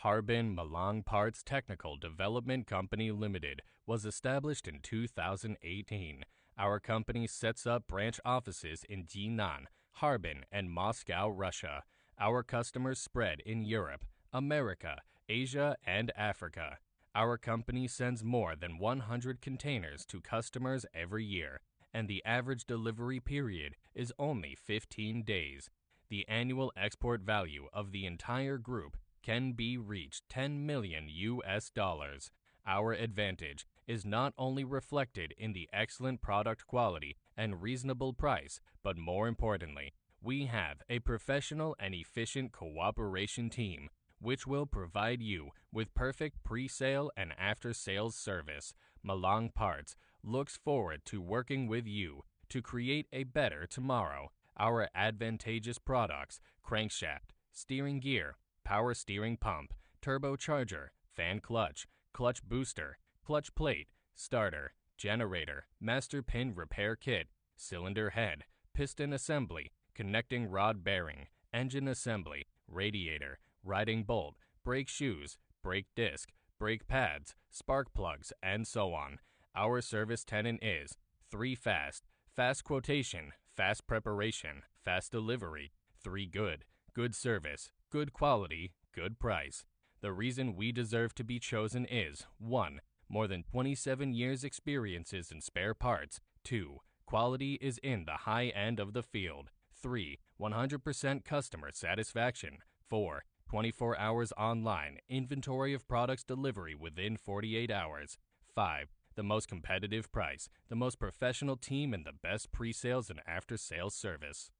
Harbin Malangparts Technical Development Company Limited was established in 2018. Our company sets up branch offices in Jinan, Harbin, and Moscow, Russia. Our customers spread in Europe, America, Asia, and Africa. Our company sends more than 100 containers to customers every year, and the average delivery period is only 15 days. The annual export value of the entire group can be reached 10 million US dollars. Our advantage is not only reflected in the excellent product quality and reasonable price, but more importantly, we have a professional and efficient cooperation team which will provide you with perfect pre-sale and after-sales service. Malangparts looks forward to working with you to create a better tomorrow. Our advantageous products: crankshaft, steering gear, power steering pump, turbocharger, fan clutch, clutch booster, clutch plate, starter, generator, master pin repair kit, cylinder head, piston assembly, connecting rod bearing, engine assembly, radiator, riding bolt, brake shoes, brake disc, brake pads, spark plugs, and so on. Our service tenet is 3 fast, fast quotation, fast preparation, fast delivery, 3 good, good service, good quality, good price. The reason we deserve to be chosen is 1. More than 27 years experiences in spare parts. 2. Quality is in the high end of the field. 3. 100% customer satisfaction. 4. 24 hours online, inventory of products delivery within 48 hours. 5. The most competitive price, the most professional team, and the best pre-sales and after-sales service.